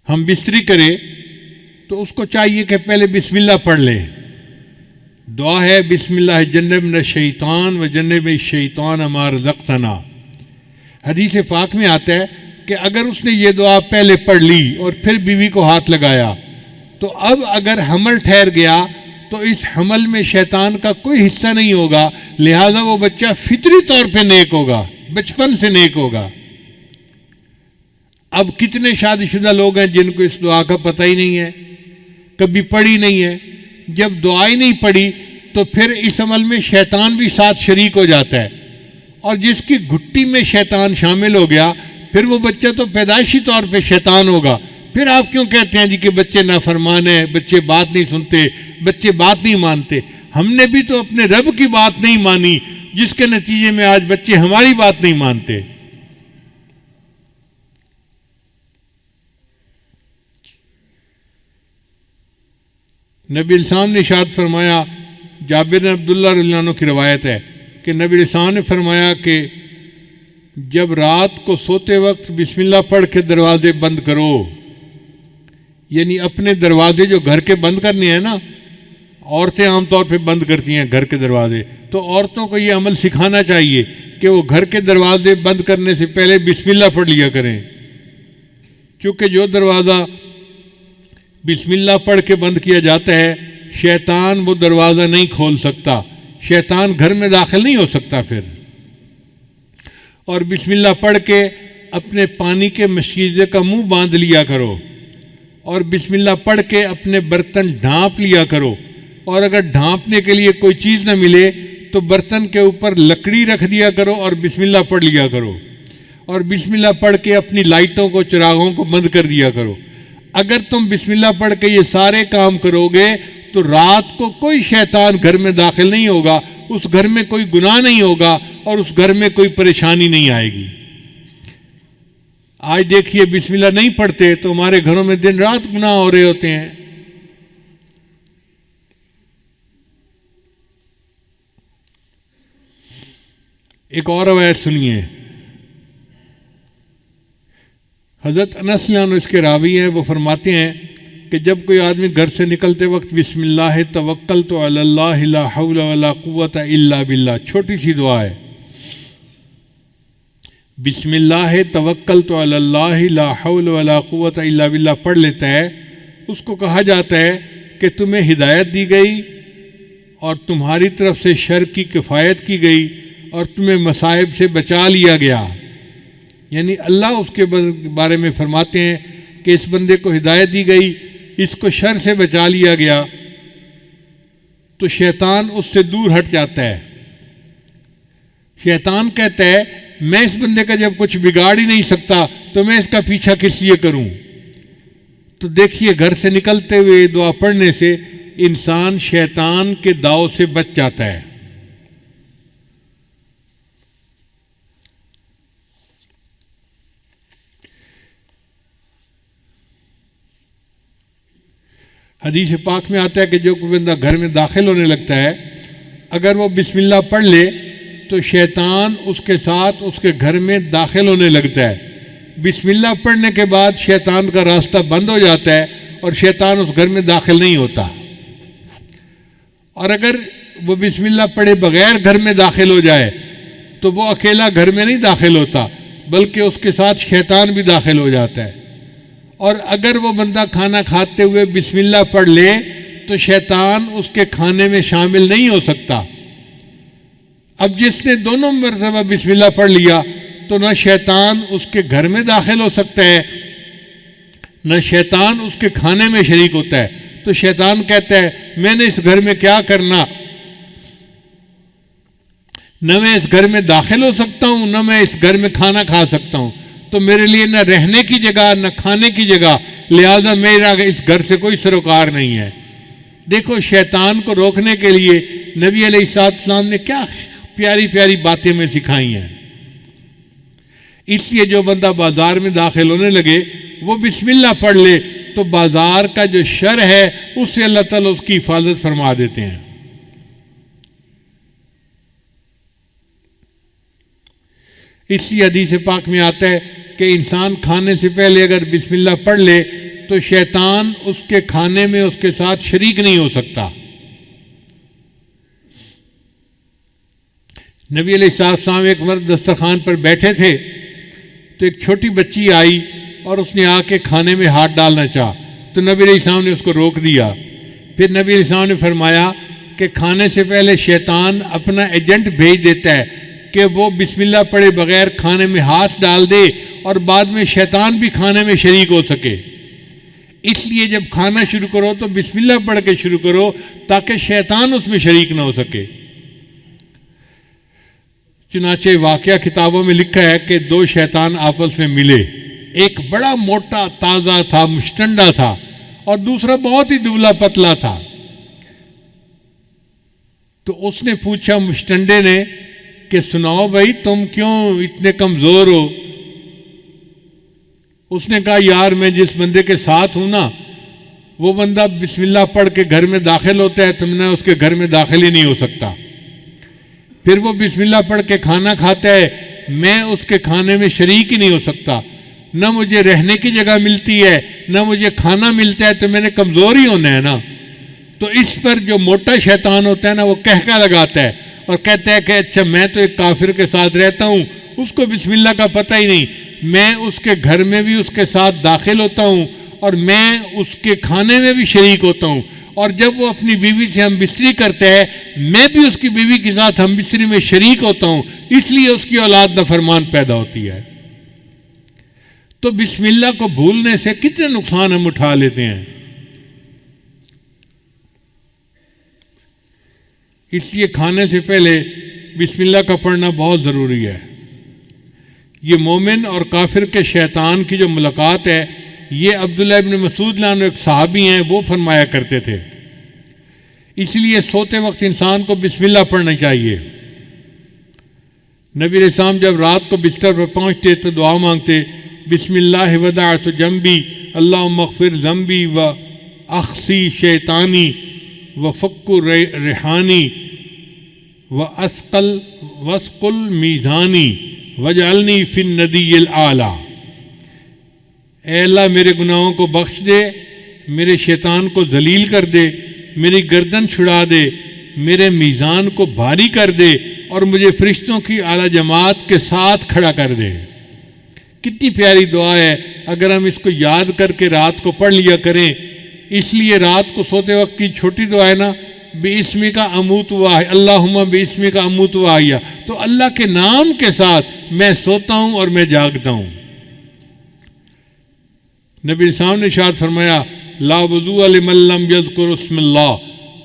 ہم بستری کرے تو اس کو چاہیے کہ پہلے بسم اللہ پڑھ لے. دعا ہے بسم اللہ جنبنا الشیطان و جنب الشیطان ما رزقتنا. حدیث پاک میں آتا ہے کہ اگر اس نے یہ دعا پہلے پڑھ لی اور پھر بیوی کو ہاتھ لگایا تو اب اگر حمل ٹھہر گیا تو اس حمل میں شیطان کا کوئی حصہ نہیں ہوگا، لہذا وہ بچہ فطری طور پہ نیک ہوگا، بچپن سے نیک ہوگا. اب کتنے شادی شدہ لوگ ہیں جن کو اس دعا کا پتہ ہی نہیں ہے، کبھی پڑھی نہیں ہے. جب دعا ہی نہیں پڑھی تو پھر اس عمل میں شیطان بھی ساتھ شریک ہو جاتا ہے، اور جس کی گھٹی میں شیطان شامل ہو گیا پھر وہ بچہ تو پیدائشی طور پہ شیطان ہوگا. پھر آپ کیوں کہتے ہیں جی کہ بچے نافرمان ہیں، بچے بات نہیں سنتے، بچے بات نہیں مانتے؟ ہم نے بھی تو اپنے رب کی بات نہیں مانی، جس کے نتیجے میں آج بچے ہماری بات نہیں مانتے. نبی السلام نے ارشاد فرمایا، جابر بن عبداللہ رضی اللہ عنہ کی روایت ہے کہ نبی السلام نے فرمایا کہ جب رات کو سوتے وقت بسم اللہ پڑھ کے دروازے بند کرو، یعنی اپنے دروازے جو گھر کے بند کرنے ہیں نا، عورتیں عام طور پہ بند کرتی ہیں گھر کے دروازے، تو عورتوں کو یہ عمل سکھانا چاہیے کہ وہ گھر کے دروازے بند کرنے سے پہلے بسم اللہ پڑھ لیا کریں. کیونکہ جو دروازہ بسم اللہ پڑھ کے بند کیا جاتا ہے شیطان وہ دروازہ نہیں کھول سکتا، شیطان گھر میں داخل نہیں ہو سکتا پھر. اور بسم اللہ پڑھ کے اپنے پانی کے مشکیزے کا منہ باندھ لیا کرو، اور بسم اللہ پڑھ کے اپنے برتن ڈھانپ لیا کرو، اور اگر ڈھانپنے کے لیے کوئی چیز نہ ملے تو برتن کے اوپر لکڑی رکھ دیا کرو اور بسم اللہ پڑھ لیا کرو، اور بسم اللہ پڑھ کے اپنی لائٹوں کو چراغوں کو بند کر دیا کرو. اگر تم بسم اللہ پڑھ کے یہ سارے کام کرو گے تو رات کو کوئی شیطان گھر میں داخل نہیں ہوگا، اس گھر میں کوئی گناہ نہیں ہوگا، اور اس گھر میں کوئی پریشانی نہیں آئے گی. آج دیکھیے بسم اللہ نہیں پڑھتے تو ہمارے گھروں میں دن رات گناہ ہو رہے ہوتے ہیں. ایک اور روایت سنیے. حضرت انس رضی اللہ عنہ اس کے راوی ہیں، وہ فرماتے ہیں کہ جب کوئی آدمی گھر سے نکلتے وقت بسم اللہ توکلت علی اللہ لا حول ولا قوت الا باللہ، چھوٹی سی دعا ہے، بسم اللہ توکلت علی اللہ لا حول ولا قوت الا باللہ پڑھ لیتا ہے، اس کو کہا جاتا ہے کہ تمہیں ہدایت دی گئی اور تمہاری طرف سے شر کی کفایت کی گئی اور تمہیں مصائب سے بچا لیا گیا. یعنی اللہ اس کے بارے میں فرماتے ہیں کہ اس بندے کو ہدایت دی گئی، اس کو شر سے بچا لیا گیا، تو شیطان اس سے دور ہٹ جاتا ہے. شیطان کہتا ہے میں اس بندے کا جب کچھ بگاڑ ہی نہیں سکتا تو میں اس کا پیچھا کس لیے کروں. تو دیکھیے گھر سے نکلتے ہوئے دعا پڑھنے سے انسان شیطان کے داؤ سے بچ جاتا ہے. حدیث پاک میں آتا ہے کہ جو کوئی بندہ گھر میں داخل ہونے لگتا ہے اگر وہ بسم اللہ پڑھ لے تو شیطان اس کے ساتھ اس کے گھر میں داخل ہونے لگتا ہے. بسم اللہ پڑھنے کے بعد شیطان کا راستہ بند ہو جاتا ہے اور شیطان اس گھر میں داخل نہیں ہوتا. اور اگر وہ بسم اللہ پڑھے بغیر گھر میں داخل ہو جائے تو وہ اکیلا گھر میں نہیں داخل ہوتا بلکہ اس کے ساتھ شیطان بھی داخل ہو جاتا ہے. اور اگر وہ بندہ کھانا کھاتے ہوئے بسم اللہ پڑھ لے تو شیطان اس کے کھانے میں شامل نہیں ہو سکتا. اب جس نے دونوں مرتبہ بسم اللہ پڑھ لیا تو نہ شیطان اس کے گھر میں داخل ہو سکتا ہے نہ شیطان اس کے کھانے میں شریک ہوتا ہے. تو شیطان کہتا ہے میں نے اس گھر میں کیا کرنا، نہ میں اس گھر میں داخل ہو سکتا ہوں نہ میں اس گھر میں کھانا کھا سکتا ہوں، تو میرے لیے نہ رہنے کی جگہ نہ کھانے کی جگہ، لہذا میرا اس گھر سے کوئی سروکار نہیں ہے. دیکھو شیطان کو روکنے کے لیے نبی علیہ السلام نے کیا پیاری پیاری باتیں میں سکھائی ہیں. اس لیے جو بندہ بازار میں داخل ہونے لگے وہ بسم اللہ پڑھ لے تو بازار کا جو شر ہے اس سے اللہ تعالیٰ اس کی حفاظت فرما دیتے ہیں. اسی حدیث پاک میں آتا ہے کہ انسان کھانے سے پہلے اگر بسم اللہ پڑھ لے تو شیطان اس کے کھانے میں اس کے ساتھ شریک نہیں ہو سکتا۔ نبی علیہ السلام ایک مرد دسترخوان پر بیٹھے تھے تو ایک چھوٹی بچی آئی اور اس نے آ کے کھانے میں ہاتھ ڈالنا چاہا تو نبی علیہ السلام نے اس کو روک دیا۔ پھر نبی علیہ السلام نے فرمایا کہ کھانے سے پہلے شیطان اپنا ایجنٹ بھیج دیتا ہے کہ وہ بسم اللہ پڑھے بغیر کھانے میں ہاتھ ڈال دے اور بعد میں شیطان بھی کھانے میں شریک ہو سکے۔ اس لیے جب کھانا شروع کرو تو بسم اللہ پڑھ کے شروع کرو تاکہ شیطان اس میں شریک نہ ہو سکے۔ چنانچہ واقعہ کتابوں میں لکھا ہے کہ دو شیطان آپس میں ملے، ایک بڑا موٹا تازہ تھا، مشٹنڈا تھا، اور دوسرا بہت ہی دبلا پتلا تھا۔ تو اس نے پوچھا مشٹنڈے نے کہ سناؤ بھائی تم کیوں اتنے کمزور ہو؟ اس نے کہا یار میں جس بندے کے ساتھ ہوں نا وہ بندہ بسم اللہ پڑھ کے گھر میں داخل ہوتا ہے تو میں اس کے گھر میں داخل ہی نہیں ہو سکتا، پھر وہ بسم اللہ پڑھ کے کھانا کھاتا ہے میں اس کے کھانے میں شریک ہی نہیں ہو سکتا، نہ مجھے رہنے کی جگہ ملتی ہے نہ مجھے کھانا ملتا ہے، تو میں نے کمزور ہی ہونا ہے نا۔ تو اس پر جو موٹا شیطان ہوتا ہے نا وہ کہکا لگاتا ہے اور کہتا ہے کہ اچھا میں تو ایک کافر کے ساتھ رہتا ہوں، اس کو بسم اللہ کا پتہ ہی نہیں، میں اس کے گھر میں بھی اس کے ساتھ داخل ہوتا ہوں اور میں اس کے کھانے میں بھی شریک ہوتا ہوں، اور جب وہ اپنی بیوی سے ہم بستری کرتا ہے میں بھی اس کی بیوی کے ساتھ ہم بستری میں شریک ہوتا ہوں، اس لیے اس کی اولاد نافرمان پیدا ہوتی ہے۔ تو بسم اللہ کو بھولنے سے کتنے نقصان ہم اٹھا لیتے ہیں۔ اس لیے کھانے سے پہلے بسم اللہ کا پڑھنا بہت ضروری ہے۔ یہ مومن اور کافر کے شیطان کی جو ملاقات ہے یہ عبداللہ ابن مسعود عنہ ایک صحابی ہیں وہ فرمایا کرتے تھے، اس لیے سوتے وقت انسان کو بسم اللہ پڑھنا چاہیے۔ نبی علیہ السلام جب رات کو بستر پر پہنچتے تو دعا مانگتے بسم اللہ ودعت جنبی اللہم اغفر ذنبی و اخسی شیطانی و فک ریحانی و اسقل میزانی وجعلنی فی الندی الاعلیٰ۔ اے اللہ میرے گناہوں کو بخش دے، میرے شیطان کو ذلیل کر دے، میری گردن چھڑا دے، میرے میزان کو بھاری کر دے اور مجھے فرشتوں کی اعلیٰ جماعت کے ساتھ کھڑا کر دے۔ کتنی پیاری دعا ہے، اگر ہم اس کو یاد کر کے رات کو پڑھ لیا کریں۔ اس لیے رات کو سوتے وقت کی چھوٹی دعا ہے نا بِاسْمِکَ اموت وَاحْیَا، اللہم بِاسْمِکَ اموت وَاحْیَا، تو اللہ کے نام کے ساتھ میں سوتا ہوں اور میں جاگتا ہوں۔ نبی السلام نے ارشاد فرمایا لا وضوء لمن لم یذکر اسم اللہ،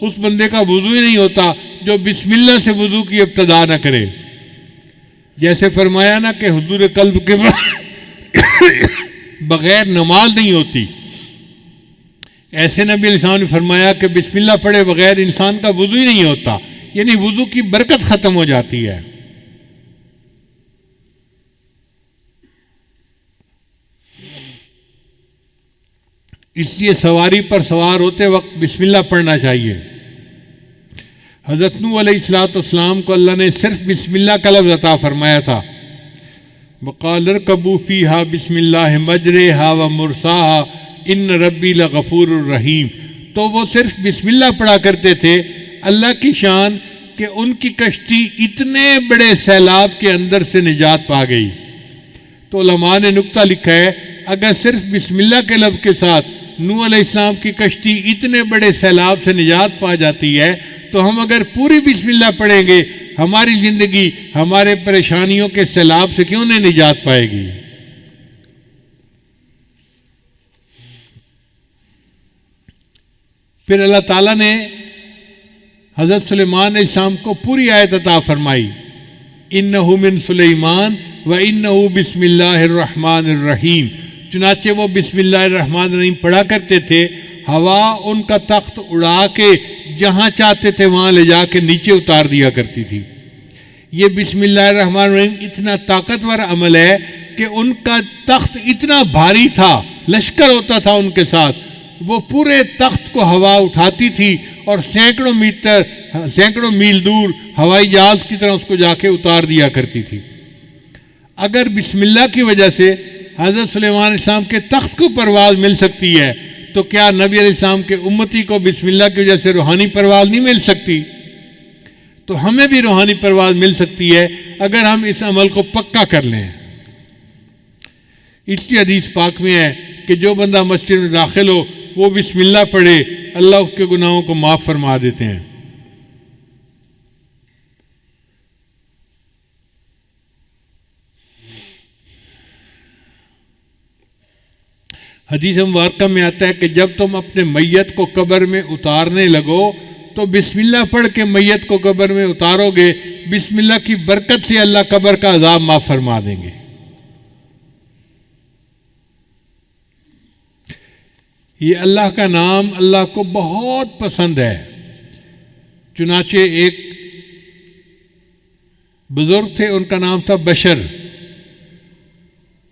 اس بندے کا وضو ہی نہیں ہوتا جو بسم اللہ سے وضو کی ابتدا نہ کرے۔ جیسے فرمایا نا کہ حضور قلب کے بغیر نماز نہیں ہوتی، ایسے نبی علیہ السلام نے فرمایا کہ بسم اللہ پڑھے بغیر انسان کا وضو ہی نہیں ہوتا، یعنی وضو کی برکت ختم ہو جاتی ہے۔ اس لیے سواری پر سوار ہوتے وقت بسم اللہ پڑھنا چاہیے۔ حضرت نوح علیہ السلام کو اللہ نے صرف بسم اللہ کا لفظ عطا فرمایا تھا، وقال ارکبوا فیہا بسم اللہ مجریہا ومرساہا ان ربی لغفور الرحیم، تو وہ صرف بسم اللہ پڑھا کرتے تھے۔ اللہ کی شان کہ ان کی کشتی اتنے بڑے سیلاب کے اندر سے نجات پا گئی۔ تو علماء نے نکتہ لکھا ہے اگر صرف بسم اللہ کے لفظ کے ساتھ نوح علیہ السلام کی کشتی اتنے بڑے سیلاب سے نجات پا جاتی ہے تو ہم اگر پوری بسم اللہ پڑھیں گے ہماری زندگی ہمارے پریشانیوں کے سیلاب سے کیوں نہیں نجات پائے گی۔ پھر اللہ تعالیٰ نے حضرت سلیمان علیہ السلام کو پوری آیت عطا فرمائی انہ من سلیمان و انہ بسم اللہ الرحمن الرحیم، چنانچہ وہ بسم اللہ الرحمن الرحیم پڑھا کرتے تھے، ہوا ان کا تخت اڑا کے جہاں چاہتے تھے وہاں لے جا کے نیچے اتار دیا کرتی تھی۔ یہ بسم اللہ الرحمن الرحیم اتنا طاقتور عمل ہے کہ ان کا تخت اتنا بھاری تھا، لشکر ہوتا تھا ان کے ساتھ، وہ پورے تخت کو ہوا اٹھاتی تھی اور سینکڑوں میل دور ہوائی جہاز کی طرح اس کو جا کے اتار دیا کرتی تھی۔ اگر بسم اللہ کی وجہ سے حضرت سلیمان علیہ السلام کے تخت کو پرواز مل سکتی ہے تو کیا نبی علیہ السلام کے امتی کو بسم اللہ کی وجہ سے روحانی پرواز نہیں مل سکتی؟ تو ہمیں بھی روحانی پرواز مل سکتی ہے اگر ہم اس عمل کو پکا کر لیں۔ اس لیے حدیث پاک میں ہے کہ جو بندہ مسجد میں داخل ہو وہ بسم اللہ پڑھے، اللہ اس کے گناہوں کو معاف فرما دیتے ہیں۔ حدیث مبارکہ میں آتا ہے کہ جب تم اپنے میت کو قبر میں اتارنے لگو تو بسم اللہ پڑھ کے میت کو قبر میں اتارو گے، بسم اللہ کی برکت سے اللہ قبر کا عذاب معاف فرما دیں گے۔ یہ اللہ کا نام اللہ کو بہت پسند ہے، چنانچہ ایک بزرگ تھے، ان کا نام تھا بشر،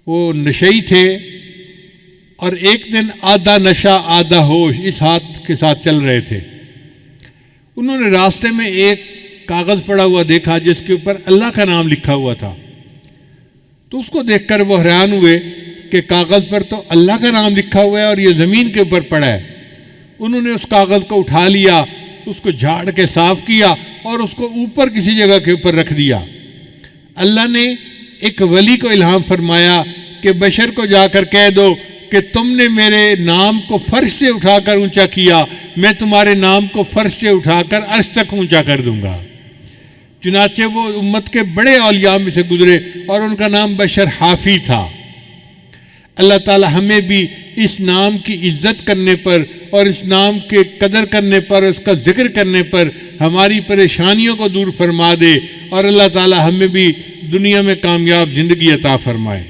وہ نشئی تھے اور ایک دن آدھا نشہ آدھا ہوش اس ہاتھ کے ساتھ چل رہے تھے۔ انہوں نے راستے میں ایک کاغذ پڑا ہوا دیکھا جس کے اوپر اللہ کا نام لکھا ہوا تھا، تو اس کو دیکھ کر وہ حیران ہوئے کہ کاغذ پر تو اللہ کا نام لکھا ہوا ہے اور یہ زمین کے اوپر پڑا ہے۔ انہوں نے اس کاغذ کو اٹھا لیا، اس کو جھاڑ کے صاف کیا اور اس کو اوپر کسی جگہ کے اوپر رکھ دیا۔ اللہ نے ایک ولی کو الہام فرمایا کہ بشر کو جا کر کہہ دو کہ تم نے میرے نام کو فرش سے اٹھا کر اونچا کیا، میں تمہارے نام کو فرش سے اٹھا کر عرش تک اونچا کر دوں گا۔ چنانچہ وہ امت کے بڑے اولیاء میں سے گزرے اور ان کا نام بشر حافی تھا۔ اللہ تعالی ہمیں بھی اس نام کی عزت کرنے پر اور اس نام کے قدر کرنے پر، اس کا ذکر کرنے پر ہماری پریشانیوں کو دور فرما دے، اور اللہ تعالی ہمیں بھی دنیا میں کامیاب زندگی عطا فرمائے۔